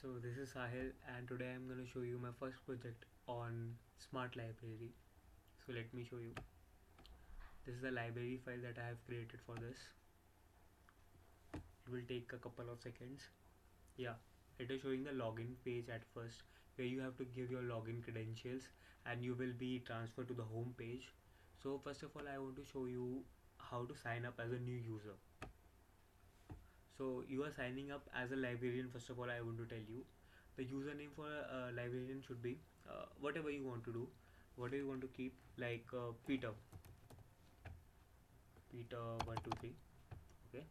So this is Sahil and today I'm going to show you my first project on Smart Library. So let me show you. This is the library file that I have created for this. It will take a couple of seconds. Yeah, it is showing the login page at first where you have to give your login credentials and you will be transferred to the home page. So first of all I want to show you how to sign up as a new user. So you are signing up as a librarian. First of all I want to tell you the username for a librarian should be whatever you want to do, whatever you want to keep, like Peter 123. Okay,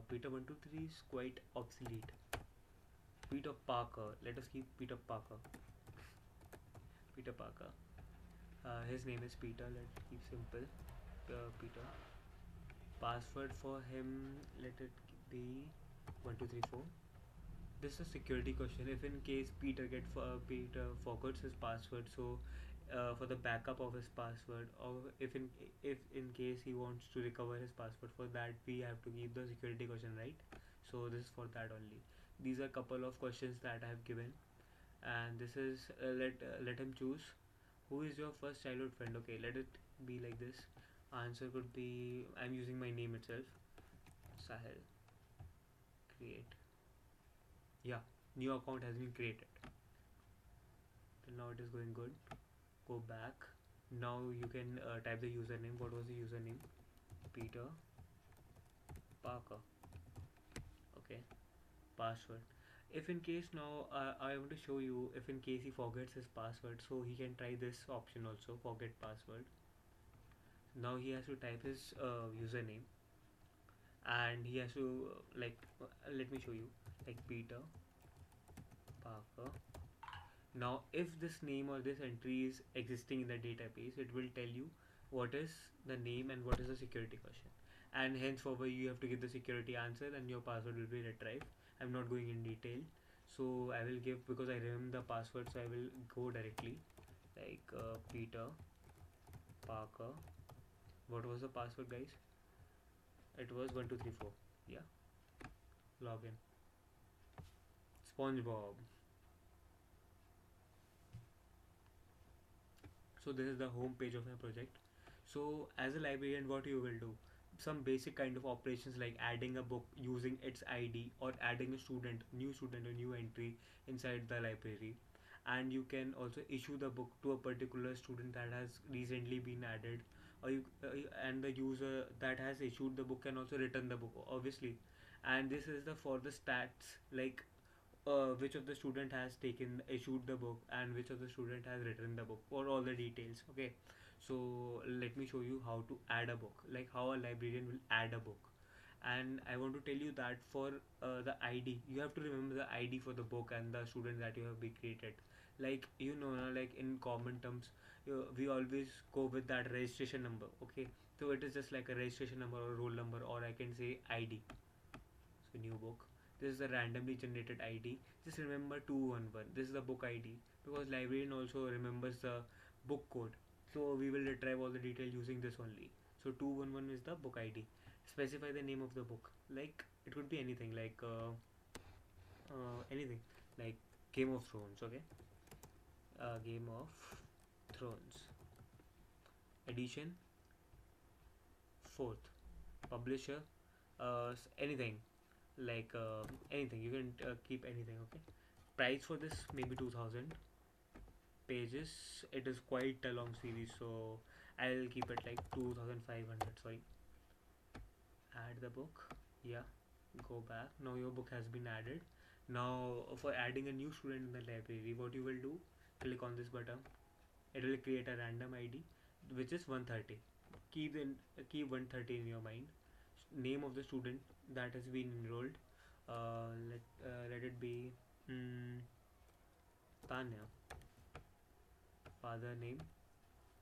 Peter 123 is quite obsolete. Peter Parker, let us keep Peter Parker. Peter Parker, his name is Peter, let's keep simple. Peter, password for him, let it be 1234. This is a security question. If in case Peter forgets his password, so for the backup of his password, or if in case he wants to recover his password, for that we have to give the security question, right? So this is for that only. These are couple of questions that I have given, and this is let him choose. Who is your first childhood friend? Okay, let it be like this. Answer could be, I'm using my name itself, Sahel. Create. Yeah, new account has been created. Till now it is going good. Go back. Now you can type the username. What was the username? Peter Parker. Okay, password. If in case now I want to show you, if in case he forgets his password, so he can try this option also, forget password. Now he has to type his username, and he has to let me show you, like Peter Parker. Now if this name or this entry is existing in the database, it will tell you what is the name and what is the security question, and henceforward you have to give the security answer and your password will be retrieved. I'm not going in detail, so I will give, because I remember the password, so I will go directly, like Peter Parker. What was the password, guys? It was 1234. Yeah, login. SpongeBob. So this is the home page of my project. So as a librarian, what you will do, some basic kind of operations like adding a book using its ID, or adding a new student or new entry inside the library. And you can also issue the book to a particular student that has recently been added, or and the user that has issued the book can also return the book, obviously. And this is the for the stats, like which of the student has taken issued the book and which of the student has written the book, or all the details. Okay, so let me show you how to add a book, like how a librarian will add a book. And I want to tell you that for the ID, you have to remember the ID for the book and the student that you have been created. Like like in common terms, we always go with that registration number. Okay, so it is just like a registration number or roll number, or I can say ID. So new book, this is a randomly generated ID. Just remember 211, this is the book ID, because librarian also remembers the book code. So we will retrieve all the detail using this only. So 211 is the book ID. Specify the name of the book, like it could be anything, like anything, like Game of Thrones. Okay, Game of Thrones edition, fourth, publisher, anything, like anything, you can keep anything. Okay, price for this maybe 2000. Pages, it is quite a long series, so I'll keep it like 2500. Sorry, add the book. Yeah, go back. Now your book has been added. Now for adding a new student in the library, what you will do, click on this button. It will create a random ID which is 130. Keep 130 in your mind. Name of the student that has been enrolled, let it be Tanya. Father name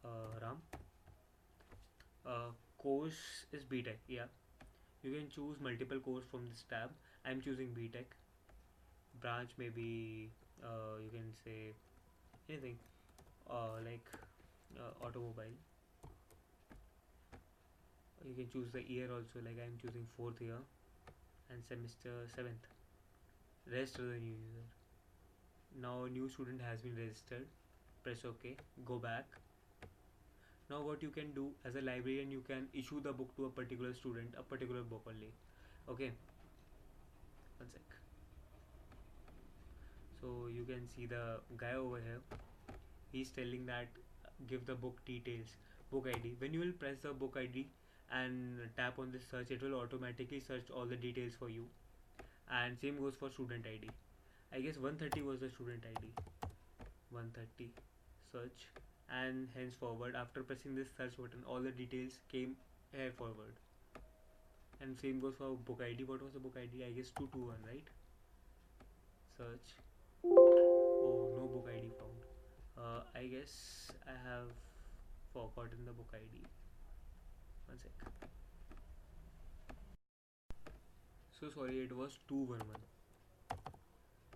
Ram. Course is BTech. Yeah, you can choose multiple course from this tab. I'm choosing BTech. Branch maybe you can say anything, like automobile. You can choose the year also, like I'm choosing fourth year and semester seventh. register the new user. Now a new student has been registered. Press OK. Go back. Now what you can do as a librarian, you can issue the book to a particular student, a particular book only. Okay, one sec. So you can see the guy over here. He's telling that give the book details, book ID. When you will press the book ID and tap on this search, it will automatically search all the details for you. And same goes for student ID. I guess 130 was the student ID. 130 search, and henceforward after pressing this search button all the details came here forward. And same goes for book ID. What was the book ID? I guess 221, right? Search. Oh, no book ID found. I guess I have forgotten the book ID. One sec. So sorry, it was 211.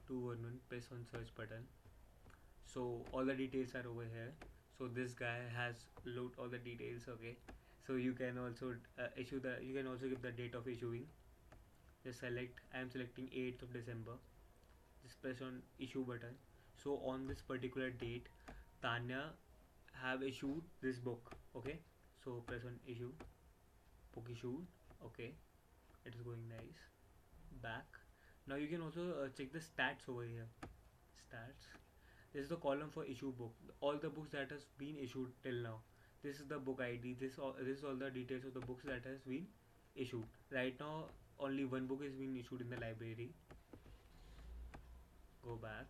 211. Press on search button. So all the details are over here. So this guy has looked all the details. Okay. So you can also issue the. You can also give the date of issuing. Just select. I am selecting 8th of December. Just press on issue button. So on this particular date, Tanya have issued this book. Okay, so press on issue. Book issued. Okay, it is going nice. Back. Now you can also check the stats over here. Stats. This is the column for issue book. All the books that has been issued till now. This is the book ID. This is all the details of the books that has been issued. Right now, only one book is being issued in the library. Go back.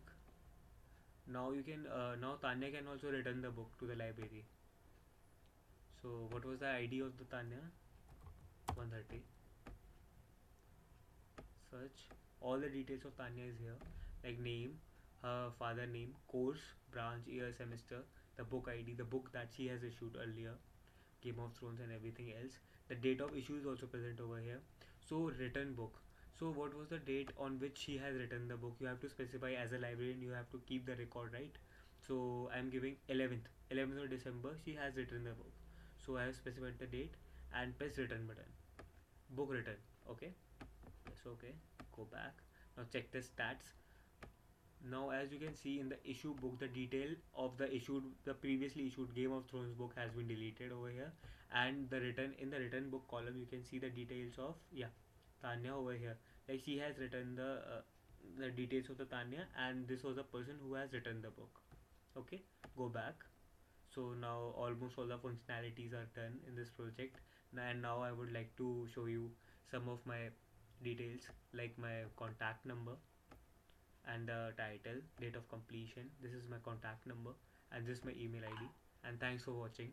Now you can now Tanya can also return the book to the library. So what was the ID of the Tanya? 130. Search. All the details of Tanya is here, like name, her father name, course, branch, year, semester, the book ID, the book that she has issued earlier, Game of Thrones and everything else. The date of issue is also present over here. So return book. So what was the date on which she has written the book? You have to specify as a librarian. You have to keep the record, right? So I am giving 11th of December. She has written the book. So I have specified the date and press return button. Book return. Okay. Press OK. Go back. Now check the stats. Now as you can see in the issue book, the detail of the previously issued Game of Thrones book has been deleted over here, and in the written book column you can see the details of Tanya over here. Like she has written the details of the Tanya, and this was the person who has written the book. Okay, go back. So now almost all the functionalities are done in this project, and now I would like to show you some of my details, like my contact number and the title, date of completion. This is my contact number and this is my email ID. And thanks for watching.